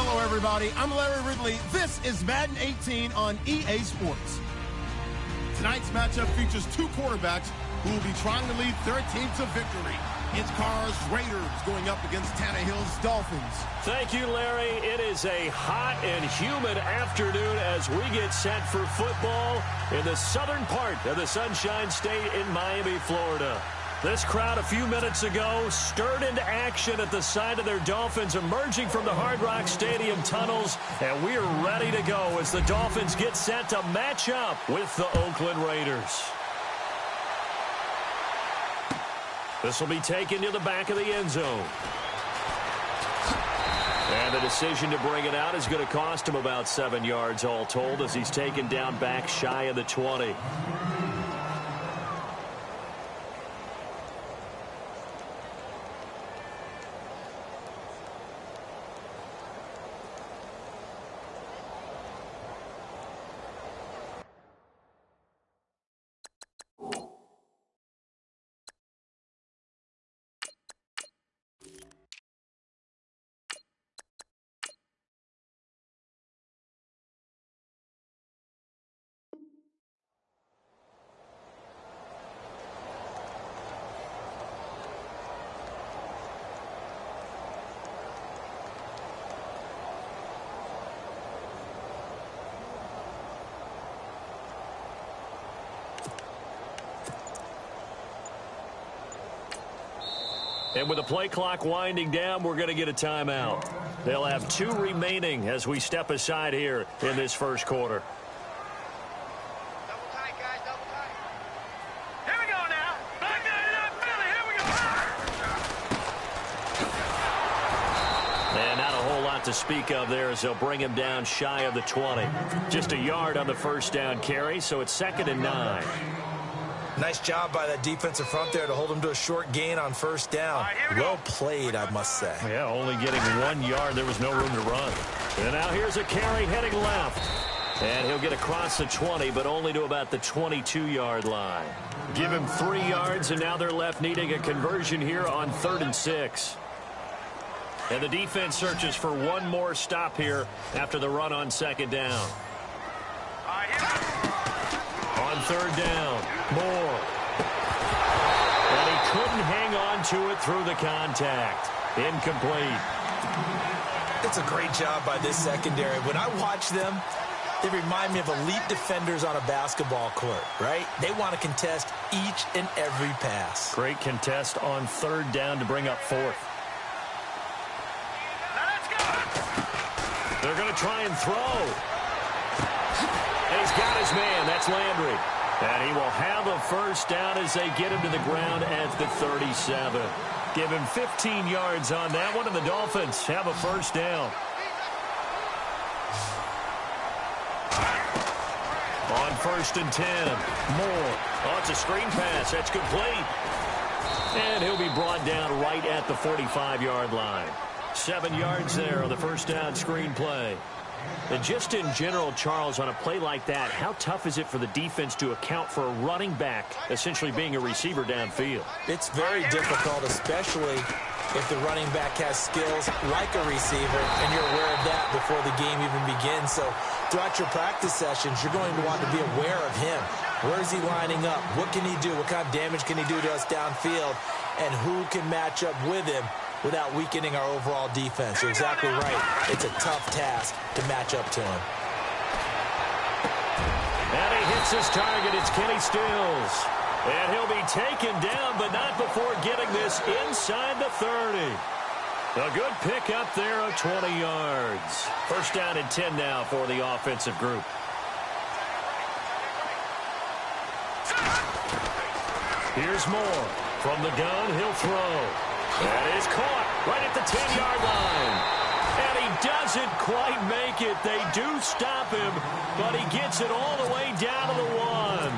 Hello, everybody. I'm Larry Ridley. This is Madden 18 on EA Sports. Tonight's matchup features two quarterbacks who will be trying to lead their team to victory. It's Carr's Raiders going up against Tannehill's Dolphins. Thank you, Larry. It is a hot and humid afternoon as we get set for football in the southern part of the Sunshine State in Miami, Florida. This crowd a few minutes ago stirred into action at the side of their Dolphins emerging from the Hard Rock Stadium tunnels, and we are ready to go as the Dolphins get set to match up with the Oakland Raiders. This will be taken to the back of the end zone. And the decision to bring it out is going to cost him about 7 yards all told as he's taken down back shy of the 20. And with the play clock winding down, we're going to get a timeout. They'll have 2 remaining as we step aside here in this first quarter. Double tight, guys, double tight. Here we go now. Back up, Philly. Here we go. And not a whole lot to speak of there as they'll bring him down shy of the 20. Just a yard on the first down carry, so it's 2nd and 9. Nice job by that defensive front there to hold him to a short gain on first down. Well played, I must say. Yeah, only getting 1 yard. There was no room to run. And now here's a carry heading left. And he'll get across the 20, but only to about the 22-yard line. Give him 3 yards, and now they're left needing a conversion here on 3rd and 6. And the defense searches for one more stop here after the run on 2nd down. On 3rd down, Moore. And he couldn't hang on to it through the contact. Incomplete. It's a great job by this secondary. When I watch them, they remind me of elite defenders on a basketball court, right? They want to contest each and every pass. Great contest on 3rd down to bring up 4th. They're going to try and throw. And he's got his man. That's Landry. And he will have a first down as they get him to the ground at the 37. Give him 15 yards on that one, and the Dolphins have a first down. On 1st and 10, Moore. Oh, it's a screen pass. That's complete. And he'll be brought down right at the 45-yard line. 7 yards there on the first down screen play. And just in general, Charles, on a play like that, how tough is it for the defense to account for a running back essentially being a receiver downfield? It's very difficult, especially if the running back has skills like a receiver, and you're aware of that before the game even begins. So throughout your practice sessions, you're going to want to be aware of him. Where is he lining up? What can he do? What kind of damage can he do to us downfield? And who can match up with him without weakening our overall defense? You're exactly right. It's a tough task to match up to him. And he hits his target. It's Kenny Stills. And he'll be taken down, but not before getting this inside the 30. A good pickup there of 20 yards. First down and 10 now for the offensive group. Here's Moore. From the gun, he'll throw. That is caught right at the 10-yard line. And he doesn't quite make it. They do stop him, but he gets it all the way down to the 1.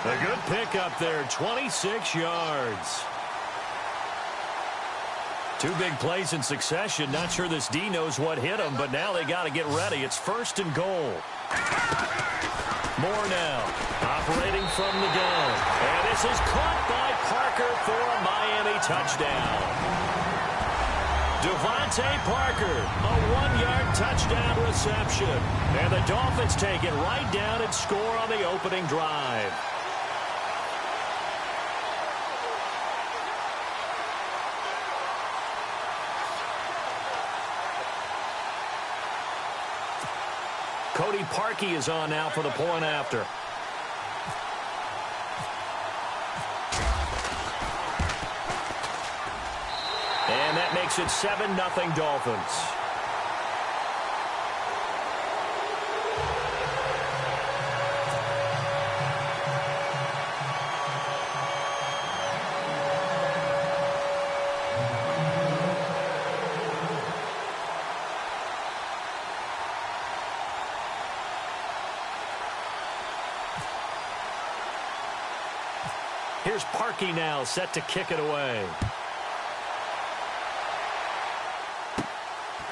A good pickup there, 26 yards. 2 big plays in succession. Not sure this D knows what hit him, but now they got to get ready. It's 1st and goal. Moore now, operating from the gun. And this is caught by Parker for a Miami touchdown. Devontae Parker, a 1-yard interception. And the Dolphins take it right down and score on the opening drive. Cody Parkey is on now for the point after. And that makes it 7-0 Dolphins. Here's Parkey now, set to kick it away.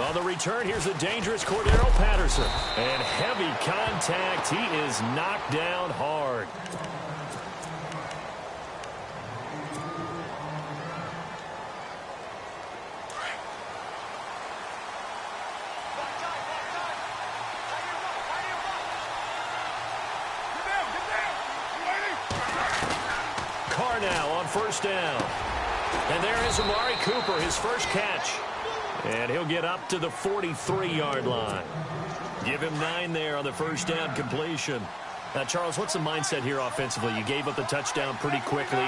On the return, here's the dangerous Cordero Patterson. And heavy contact. He is knocked down hard. Now on first down. And there is Amari Cooper, his first catch. And he'll get up to the 43-yard line. Give him 9 there on the first down completion. Now, Charles, what's the mindset here offensively? You gave up the touchdown pretty quickly.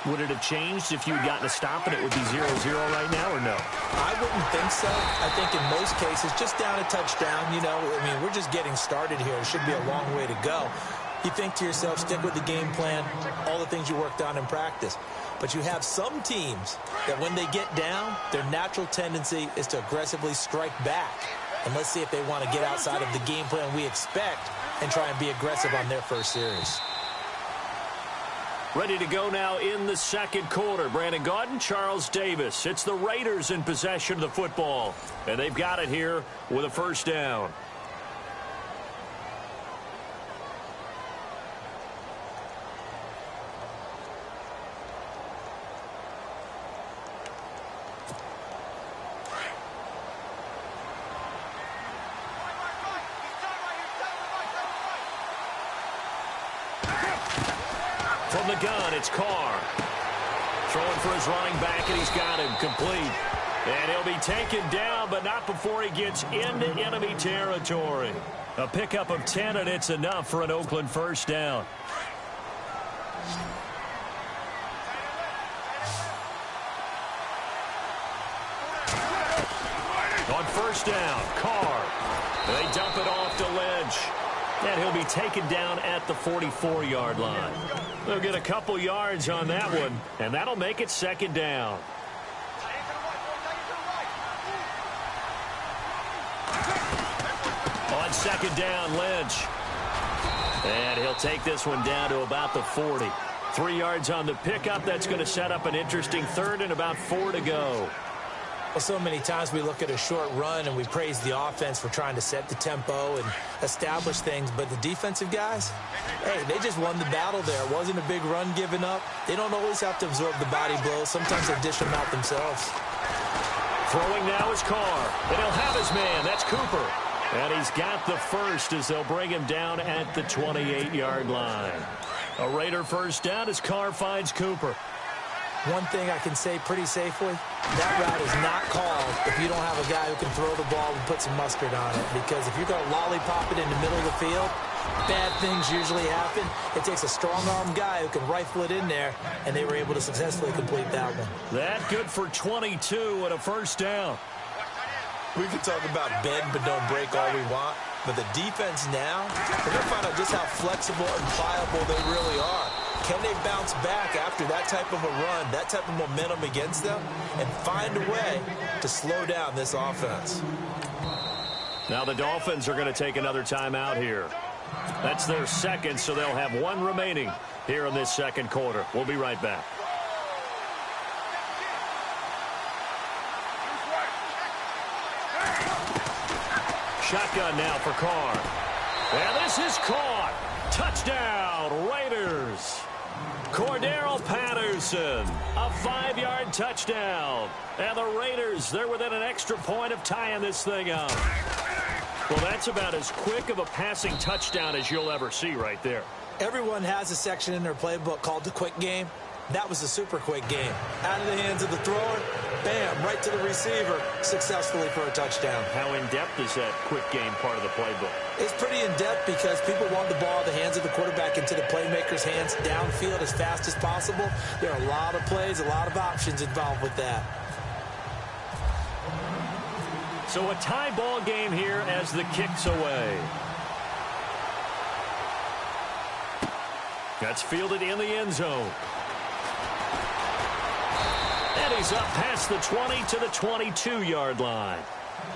Would it have changed if you had gotten a stop and it would be 0-0 right now, or no? I wouldn't think so. I think in most cases, just down a touchdown, you know, I mean, we're just getting started here. It should be a long way to go. You think to yourself, stick with the game plan, all the things you worked on in practice. But you have some teams that when they get down, their natural tendency is to aggressively strike back. And let's see if they want to get outside of the game plan we expect and try and be aggressive on their first series. Ready to go now in the second quarter. Brandon Gaudin, Charles Davis. It's the Raiders in possession of the football. And they've got it here with a first down. From the gun, it's Carr. Throwing for his running back, and he's got him complete. And he'll be taken down, but not before he gets into enemy territory. A pickup of 10, and it's enough for an Oakland first down. On first down, Carr. They dump it off to Lynch. And he'll be taken down at the 44-yard line. They'll get a couple yards on that one, and that'll make it second down. On second down, Lynch. And he'll take this one down to about the 40. 3 yards on the pickup. That's going to set up an interesting third and about 4 to go. Well, so many times we look at a short run and we praise the offense for trying to set the tempo and establish things, but the defensive guys, hey, they just won the battle there. It wasn't a big run given up. They don't always have to absorb the body blows. Sometimes they dish them out themselves. Throwing now is Carr, and he'll have his man. That's Cooper. And he's got the first as they'll bring him down at the 28-yard line. A Raider first down as Carr finds Cooper. One thing I can say pretty safely, that route is not called if you don't have a guy who can throw the ball and put some mustard on it. Because if you're going to lollipop it in the middle of the field, bad things usually happen. It takes a strong-arm guy who can rifle it in there, and they were able to successfully complete that one. That good for 22 and a first down. We can talk about bend but don't break all we want, but the defense now, we're going to find out just how flexible and pliable they really are. Can they bounce back after that type of a run, that type of momentum against them, and find a way to slow down this offense? Now the Dolphins are going to take another timeout here. That's their second, so they'll have one remaining here in this second quarter. We'll be right back. Shotgun now for Carr. And this is caught. Touchdown, Raiders. Cordero Patterson, a 5-yard touchdown. And the Raiders, they're within an extra point of tying this thing up. Well, that's about as quick of a passing touchdown as you'll ever see right there. Everyone has a section in their playbook called the quick game. That was a super quick game. Out of the hands of the thrower, bam, right to the receiver, successfully for a touchdown. How in-depth is that quick game part of the playbook? It's pretty in-depth because people want the ball out of the hands of the quarterback into the playmaker's hands downfield as fast as possible. There are a lot of plays, a lot of options involved with that. So a tie ball game here as the kick's away. That's fielded in the end zone. And he's up past the 20 to the 22-yard line.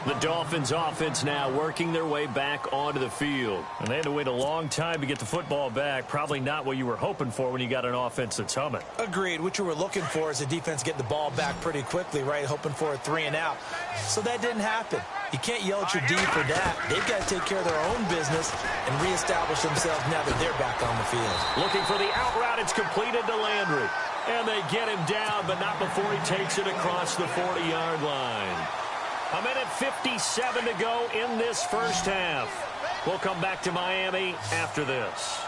The Dolphins offense now working their way back onto the field. And they had to wait a long time to get the football back. Probably not what you were hoping for when you got an offense that's humming. Agreed. What you were looking for is the defense getting the ball back pretty quickly, right? Hoping for a 3 and out. So that didn't happen. You can't yell at your D for that. They've got to take care of their own business and reestablish themselves now that they're back on the field. Looking for the out route. It's completed to Landry. And they get him down, but not before he takes it across the 40-yard line. A minute 57 to go in this first half. We'll come back to Miami after this.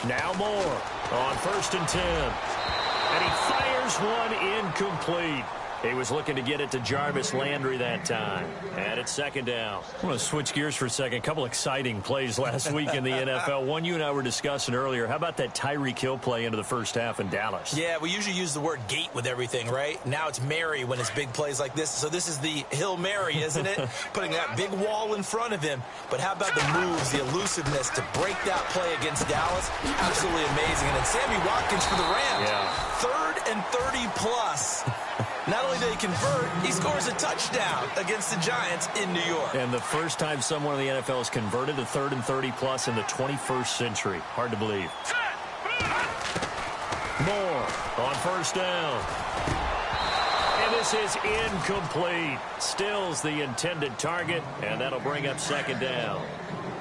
Now Moore on 1st and 10. And he fires one incomplete. He was looking to get it to Jarvis Landry that time. And it's 2nd down. I want to switch gears for a second. A couple exciting plays last week in the NFL. One you and I were discussing earlier. How about that Tyreek Hill play into the first half in Dallas? Yeah, we usually use the word gate with everything, right? Now it's Mary when it's big plays like this. So this is the Hill Mary, isn't it? Putting that big wall in front of him. But how about the moves, the elusiveness to break that play against Dallas? Absolutely amazing. And then Sammy Watkins for the Rams. Yeah. 3rd and 30 plus. Not only did he convert, he scores a touchdown against the Giants in New York. And the first time someone in the NFL has converted a 3rd and 30 plus in the 21st century. Hard to believe. Moore on 1st down. And this is incomplete. Stills the intended target, and that'll bring up 2nd down.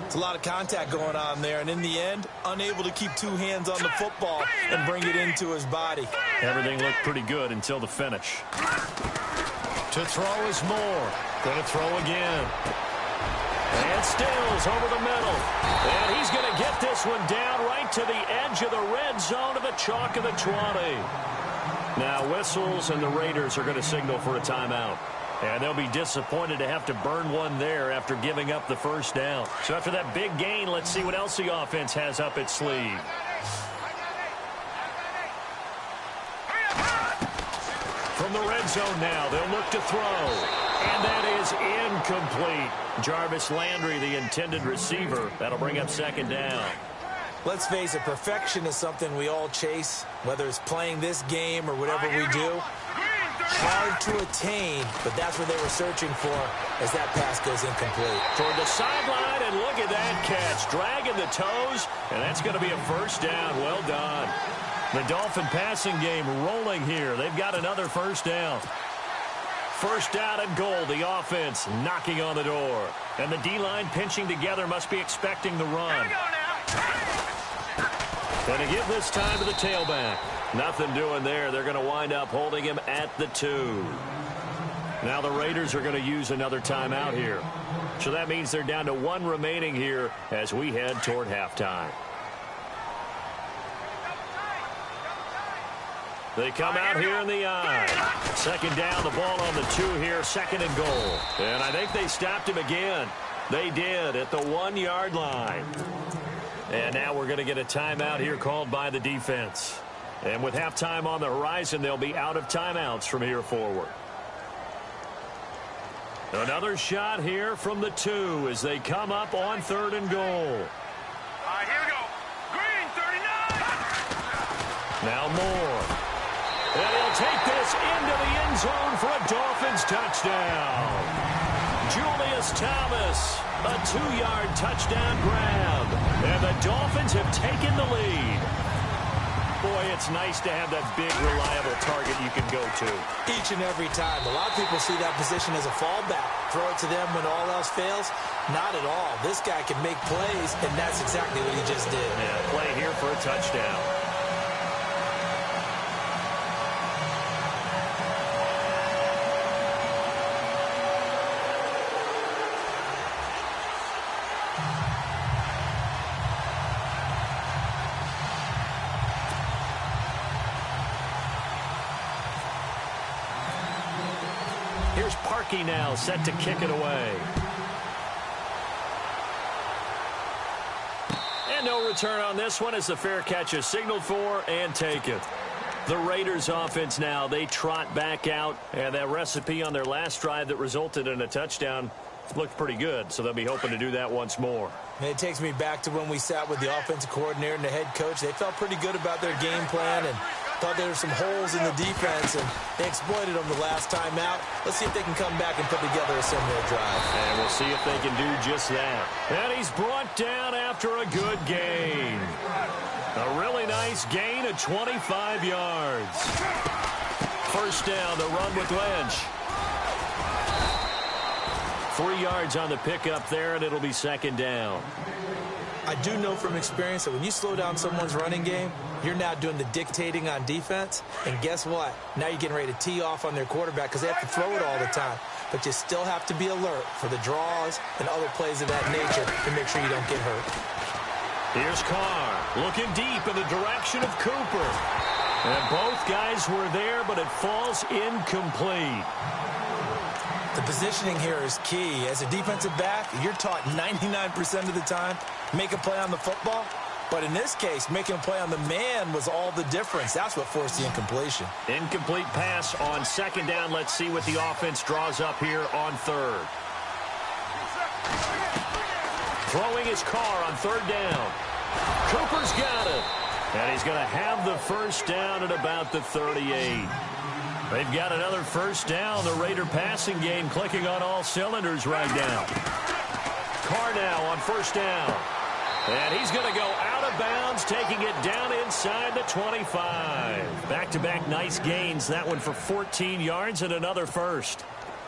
It's a lot of contact going on there, and in the end, unable to keep 2 hands on the football and bring it into his body. Everything looked pretty good until the finish. To throw is Moore. Going to throw again. And Stills over the middle. And he's going to get this one down right to the edge of the red zone of the chalk of the 20. Now whistles, and the Raiders are going to signal for a timeout. And they'll be disappointed to have to burn one there after giving up the 1st down. So after that big gain, let's see what else the offense has up its sleeve. From the red zone now, they'll look to throw. And that is incomplete. Jarvis Landry, the intended receiver. That'll bring up 2nd down. Let's face it, perfection is something we all chase, whether it's playing this game or whatever we do. Hard to attain, but that's what they were searching for as that pass goes incomplete. Toward the sideline, and look at that catch. Dragging the toes, and that's going to be a 1st down. Well done. The Dolphin passing game rolling here. They've got another 1st down. 1st down and goal. The offense knocking on the door. And the D-line pinching together, must be expecting the run. And to give this time to the tailback. Nothing doing there. They're going to wind up holding him at the 2. Now the Raiders are going to use another timeout here. So that means they're down to 1 remaining here as we head toward halftime. They come out here in the eye. 2nd down, the ball on the 2 here, 2nd and goal. And I think they stopped him again. They did at the 1-yard line. And now we're going to get a timeout here called by the defense. And with halftime on the horizon, they'll be out of timeouts from here forward. Another shot here from the 2 as they come up on 3rd and goal. All right, here we go. Green, 39. Now Moore. And he'll take this into the end zone for a Dolphins touchdown. Julius Thomas, a 2-yard touchdown grab. And the Dolphins have taken the lead. boy, it's nice to have that big, reliable target you can go to. Each and every time. A lot of people see that position as a fallback. Throw it to them when all else fails. Not at all. This guy can make plays, and that's exactly what he just did. Yeah, play here for a touchdown. Here's Parkey now, set to kick it away. And no return on this one as the fair catch is signaled for and taken. The Raiders offense now, they trot back out, and that recipe on their last drive that resulted in a touchdown looked pretty good, so they'll be hoping to do that once more. And it takes me back to when we sat with the offensive coordinator and the head coach. They felt pretty good about their game plan and thought there were some holes in the defense, and they exploited them the last time out. Let's see if they can come back and put together a similar drive. And we'll see if they can do just that. And he's brought down after a good gain. A really nice gain of 25 yards. First down, the run with Lynch. 3 yards on the pickup there, and it'll be second down. I do know from experience that when you slow down someone's running game, you're now doing the dictating on defense. And guess what? Now you're getting ready to tee off on their quarterback because they have to throw it all the time. But you still have to be alert for the draws and other plays of that nature to make sure you don't get hurt. Here's Carr looking deep in the direction of Cooper. And both guys were there, but it falls incomplete. The positioning here is key. As a defensive back, you're taught 99% of the time, make a play on the football. But in this case, making a play on the man was all the difference. That's what forced the incompletion. Incomplete pass on second down. Let's see what the offense draws up here on third. Throwing his Carr on third down. Cooper's got it. And he's going to have the first down at about the 38. They've got another first down. The Raider passing game clicking on all cylinders right now. Carr now on first down. And he's going to go out of bounds, taking it down inside the 25. Back-to-back nice gains. That one for 14 yards and another first.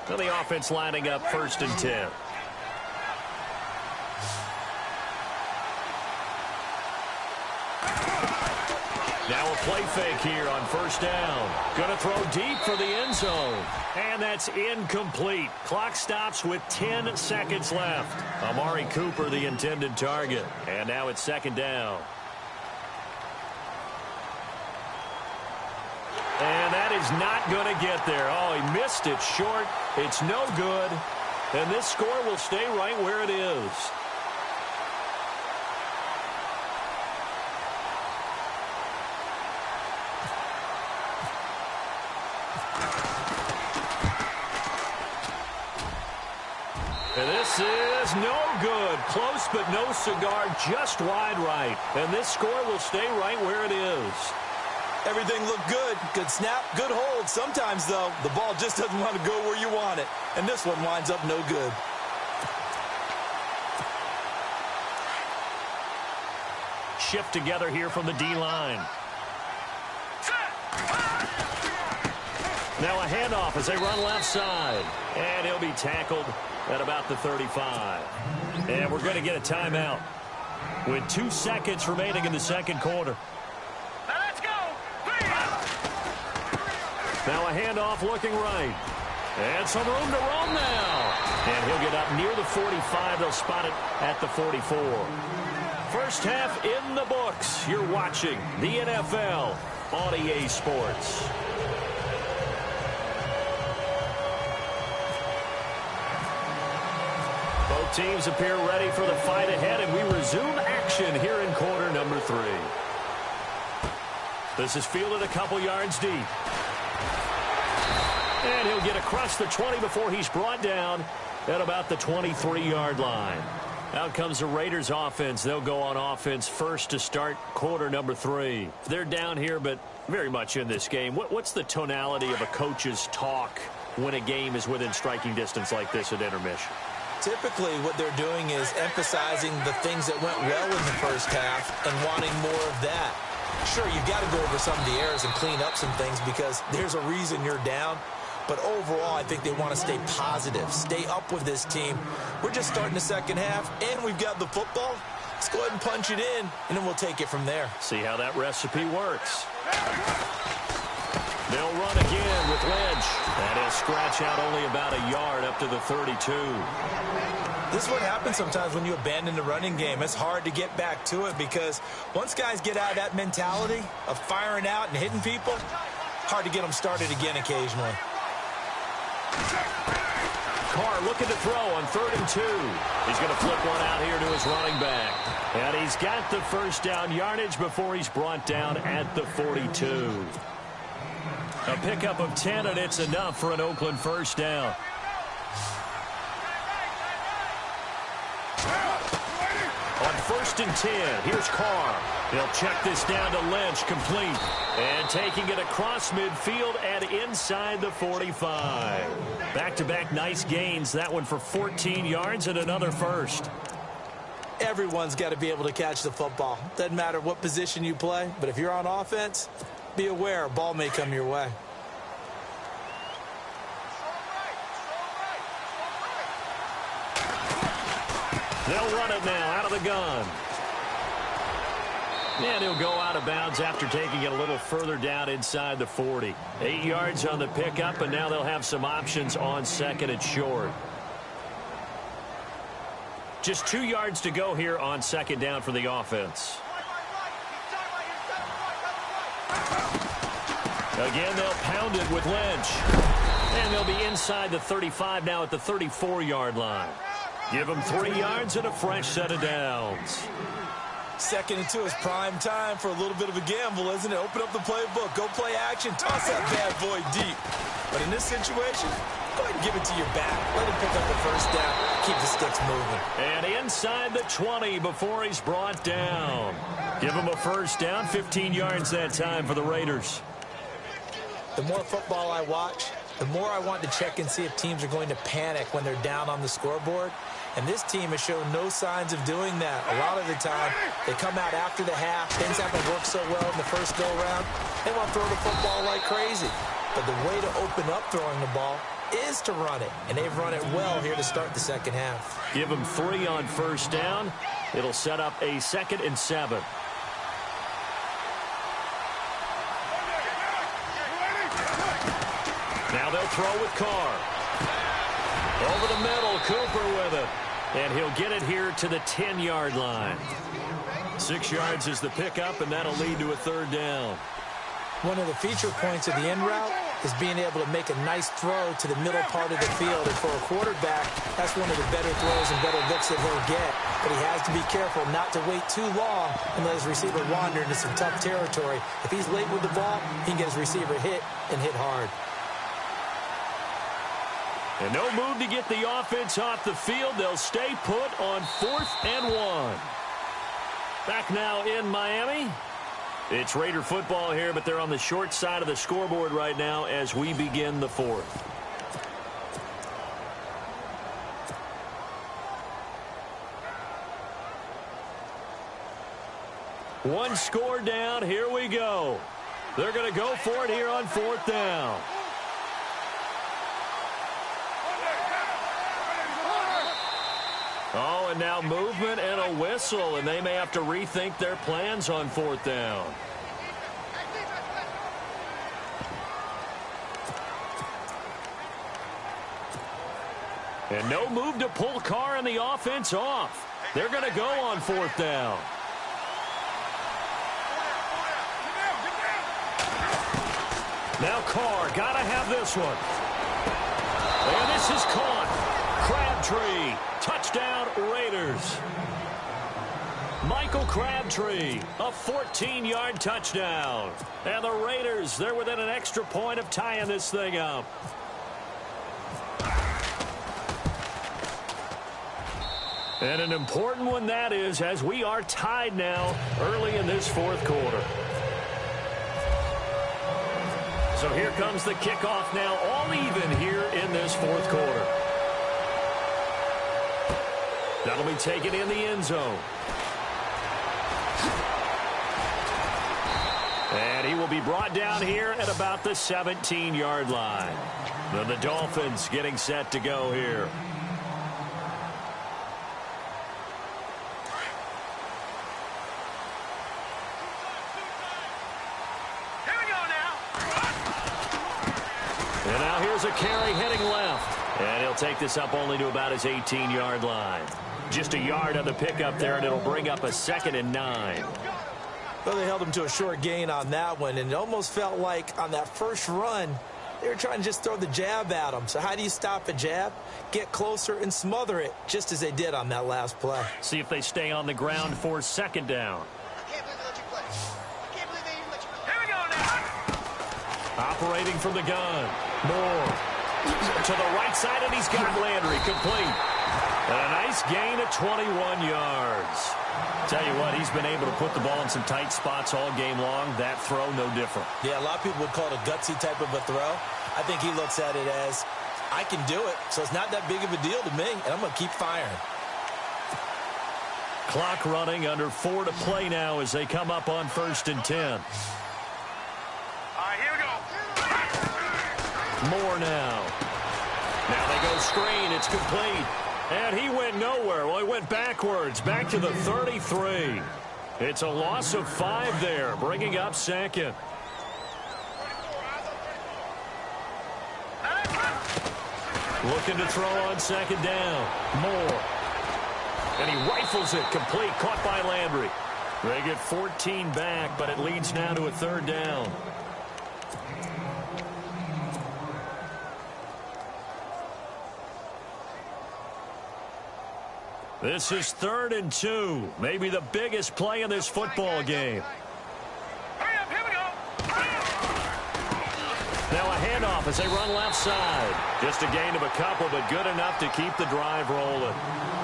Now the offense lining up first and 10. Now a play fake here on first down. Going to throw deep for the end zone. And that's incomplete. Clock stops with 10 seconds left. Amari Cooper, the intended target. And now it's second down. And that is not going to get there. Oh, he missed it short. It's no good. And this score will stay right where it is. And this is no good. Close but no cigar, just wide right. And this score will stay right where it is. Everything looked good. Good snap, good hold. Sometimes, though, the ball just doesn't want to go where you want it. And this one winds up no good. Shift together here from the D-line. Now a handoff as they run left side. And he'll be tackled at about the 35. And we're going to get a timeout with 2 seconds remaining in the second quarter. Now let's go. Now a handoff looking right. And some room to roam now. And he'll get up near the 45. They'll spot it at the 44. First half in the books. You're watching the NFL on EA Sports. Both teams appear ready for the fight ahead, and we resume action here in quarter number 3. This is fielded a couple yards deep. And he'll get across the 20 before he's brought down at about the 23-yard line. Out comes the Raiders offense. They'll go on offense first to start quarter number 3. They're down here, but very much in this game. What's the tonality of a coach's talk when a game is within striking distance like this at intermission? Typically, what they're doing is emphasizing the things that went well in the first half and wanting more of that. Sure, you've got to go over some of the errors and clean up some things because there's a reason you're down. But overall, I think they want to stay positive, stay up with this team. We're just starting the second half, and we've got the football. Let's go ahead and punch it in, and then we'll take it from there. See how that recipe works. They'll run again with Lynch. And he'll scratch out only about a yard up to the 32. This is what happens sometimes when you abandon the running game. It's hard to get back to it because once guys get out of that mentality of firing out and hitting people, hard to get them started again occasionally. Carr looking to throw on 3rd and 2. He's going to flip one out here to his running back. And he's got the first down yardage before he's brought down at the 42. A pickup of 10, and it's enough for an Oakland first down. On 1st and 10, here's Carr. He'll check this down to Lynch, complete. And taking it across midfield and inside the 45. Back-to-back nice gains. That one for 14 yards and another first. Everyone's got to be able to catch the football. Doesn't matter what position you play, but if you're on offense, be aware a ball may come your way. They'll run it now out of the gun. And he'll go out of bounds after taking it a little further down inside the 40. 8 yards on the pickup, and now they'll have some options on 2nd and short. Just 2 yards to go here on 2nd down for the offense. Again, they'll pound it with Lynch. And they'll be inside the 35 now at the 34-yard line. Give them 3 yards and a fresh set of downs. 2nd and 2 is prime time for a little bit of a gamble, isn't it? Open up the playbook, go play action, toss that bad boy deep. But in this situation, go ahead and give it to your back. Let him pick up the first down, keep the sticks moving. And inside the 20 before he's brought down. Give him a first down, 15 yards that time for the Raiders. The more football I watch, the more I want to check and see if teams are going to panic when they're down on the scoreboard. And this team has shown no signs of doing that. A lot of the time, they come out after the half. Things haven't worked so well in the first go-around. They want to throw the football like crazy. But the way to open up throwing the ball is to run it. And they've run it well here to start the second half. Give them 3 on first down. It'll set up a 2nd and 7. Now they'll throw with Carr. Over the middle, Cooper with it. And he'll get it here to the 10-yard line. 6 yards is the pickup, and that'll lead to a 3rd down. One of the feature points of the end route is being able to make a nice throw to the middle part of the field. And for a quarterback, that's one of the better throws and better looks that he'll get. But he has to be careful not to wait too long and let his receiver wander into some tough territory. If he's late with the ball, he can get his receiver hit and hit hard. And no move to get the offense off the field. They'll stay put on 4th and 1. Back now in Miami. It's Raider football here, but they're on the short side of the scoreboard right now as we begin the 4th. One score down. Here we go. They're going to go for it here on 4th down. Oh, and now movement and a whistle, and they may have to rethink their plans on 4th down. And no move to pull Carr and the offense off. They're going to go on 4th down. Now Carr, got to have this one. And this is caught. Crabtree, touchdown Raiders. Michael Crabtree, a 14-yard touchdown. And the Raiders, they're within an extra point of tying this thing up. And an important one that is, as we are tied now early in this 4th quarter. So here comes the kickoff now, all even here in this 4th quarter. That'll be taken in the end zone. And he will be brought down here at about the 17-yard line. Then the Dolphins getting set to go here. Here we go now. And now here's a carry heading left. And he'll take this up only to about his 18-yard line. Just a yard on the pickup there, and it'll bring up a 2nd and 9. Well, they held him to a short gain on that one, and it almost felt like on that first run, they were trying to just throw the jab at him. So how do you stop a jab? Get closer and smother it, just as they did on that last play. See if they stay on the ground for 2nd down. I can't believe they let you play. I can't believe they even let you play. Here we go now. Operating from the gun. Moore to the right side, and he's got Landry complete. And a nice gain of 21 yards. Tell you what, he's been able to put the ball in some tight spots all game long. That throw, no different. Yeah, a lot of people would call it a gutsy type of a throw. I think he looks at it as, I can do it, so it's not that big of a deal to me, and I'm going to keep firing. Clock running, under 4 to play now as they come up on 1st and 10. All right, here we go. Moore now. Now they go screen. It's complete. And he went nowhere. Well, he went backwards, back to the 33. It's a loss of 5 there, bringing up 2nd. Looking to throw on 2nd down. Moore. And he rifles it complete, caught by Landry. They get 14 back, but it leads now to a 3rd down. This is 3rd and 2. Maybe the biggest play in this football game. Hurry up, here we go. Now a handoff as they run left side. Just a gain of a couple, but good enough to keep the drive rolling.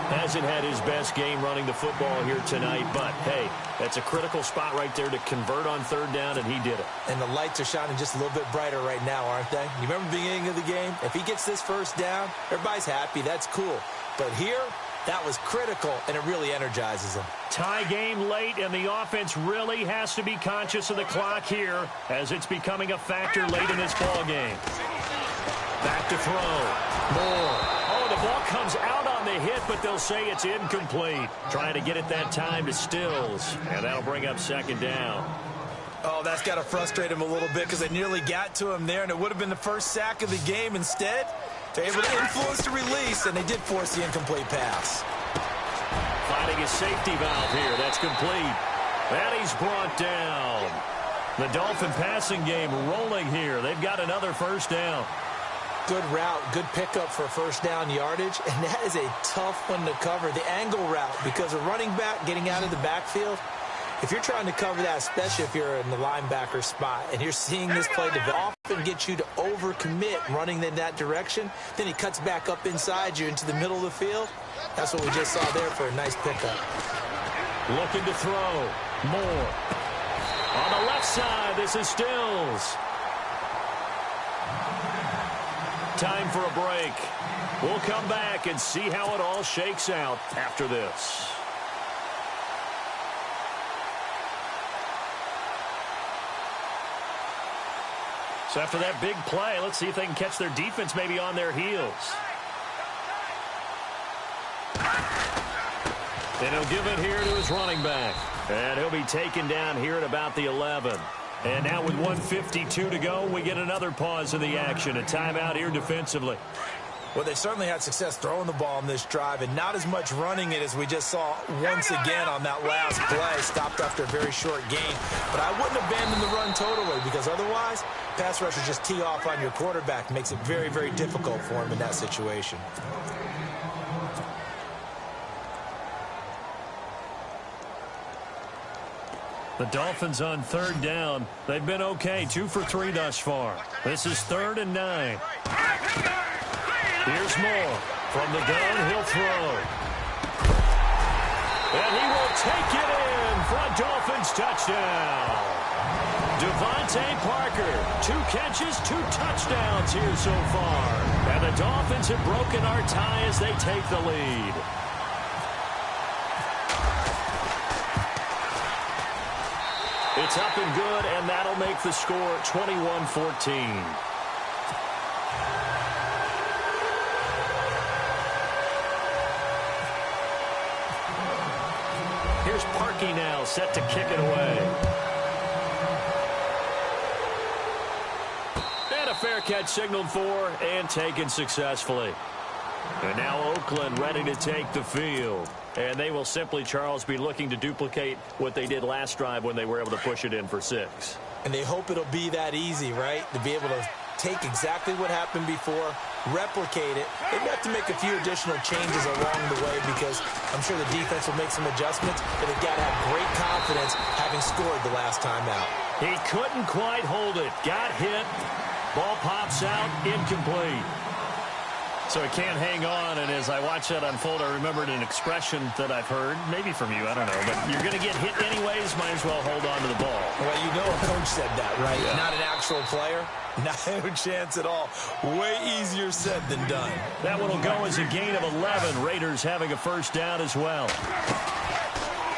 Hasn't had his best game running the football here tonight, but hey, that's a critical spot right there to convert on 3rd down, and he did it. And the lights are shining just a little bit brighter right now, aren't they? You remember the beginning of the game? If he gets this 1st down, everybody's happy. That's cool. But here, that was critical, and it really energizes them. Tie game late, and the offense really has to be conscious of the clock here as it's becoming a factor late in this ball game. Back to throw. Moore. Oh, the ball comes out on the hit, but they'll say it's incomplete. Trying to get it that time to Stills, and that'll bring up 2nd down. Oh, that's got to frustrate him a little bit because they nearly got to him there, and it would have been the first sack of the game. Instead, they're able to influence the release, and they did force the incomplete pass. Finding a safety valve here. That's complete. And he's brought down. The Dolphin passing game rolling here. They've got another 1st down. Good route, good pickup for 1st down yardage, and that is a tough one to cover. The angle route, because a running back getting out of the backfield, if you're trying to cover that, especially if you're in the linebacker spot, and you're seeing this play develop and get you to overcommit running in that direction, then he cuts back up inside you into the middle of the field. That's what we just saw there for a nice pickup. Looking to throw. Moore. On the left side, this is Stills. Time for a break. We'll come back and see how it all shakes out after this. So after that big play, let's see if they can catch their defense maybe on their heels. And he'll give it here to his running back. And he'll be taken down here at about the 11. And now with 1:52 to go, we get another pause in the action. A timeout here defensively. Well, they certainly had success throwing the ball in this drive, and not as much running it as we just saw once again on that last play. Stopped after a very short gain. But I wouldn't abandon the run totally, because otherwise, pass rushers just tee off on your quarterback. Makes it very, very difficult for him in that situation. The Dolphins on 3rd down. They've been okay, 2 for 3 thus far. This is 3rd and 9. Here's Moore. From the gun, he'll throw. And he will take it in for a Dolphins touchdown. Devontae Parker, 2 catches, 2 touchdowns here so far. And the Dolphins have broken our tie as they take the lead. It's up and good, and that'll make the score 21-14. Here's Parkey now, set to kick it away. And a fair catch signaled for and taken successfully. And now Oakland ready to take the field. And they will simply, Charles, be looking to duplicate what they did last drive when they were able to push it in for 6. And they hope it'll be that easy, right? To be able to take exactly what happened before, replicate it. They have to make a few additional changes along the way because I'm sure the defense will make some adjustments, but they've got to have great confidence having scored the last time out. He couldn't quite hold it. Got hit. Ball pops out. Incomplete. So he can't hang on, and as I watch that unfold, I remembered an expression that I've heard, maybe from you, I don't know, but you're going to get hit anyways, might as well hold on to the ball. Well, you know a coach said that, right? Yeah. Not an actual player. No chance at all. Way easier said than done. That one will go as a gain of 11. Raiders having a first down as well.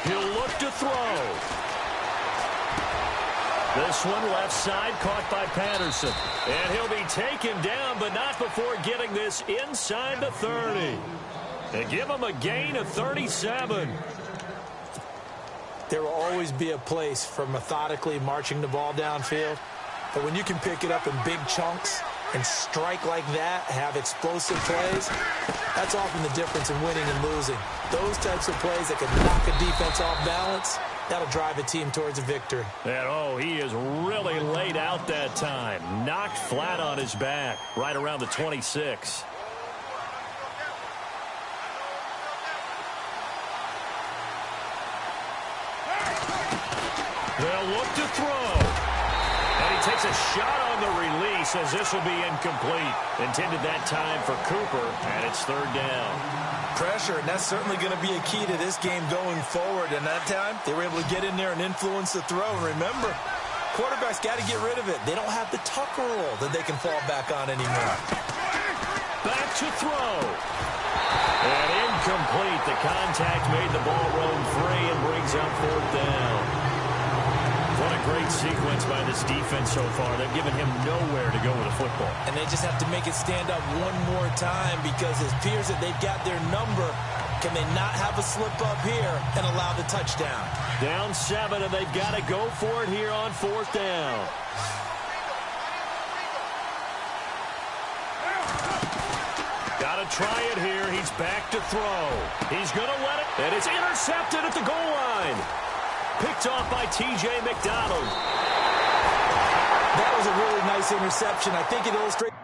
He'll look to throw. This one left side caught by Patterson. And he'll be taken down, but not before getting this inside the 30. They give him a gain of 37. There will always be a place for methodically marching the ball downfield. But when you can pick it up in big chunks and strike like that, have explosive plays, that's often the difference in winning and losing. Those types of plays that can knock a defense off balance, that'll drive a team towards a victory. And, oh, he is really laid out that time. Knocked flat on his back, right around the 26. They'll look to throw. And he takes a shot on the release as this will be incomplete. Intended that time for Cooper, and it's 3rd down. Pressure, and that's certainly going to be a key to this game going forward. And that time, they were able to get in there and influence the throw. And remember, quarterbacks got to get rid of it. They don't have the tucker roll that they can fall back on anymore. Back to throw. And incomplete. The contact made the ball roam free and brings up 4th down. What a great sequence by this defense so far. They've given him nowhere to go with the football. And they just have to make it stand up one more time because it appears that they've got their number. Can they not have a slip up here and allow the touchdown? Down 7, and they've got to go for it here on 4th down. Got to try it here. He's back to throw. He's going to let it. And it's intercepted at the goal line. Picked off by T.J. McDonald. That was a really nice interception. I think it illustrates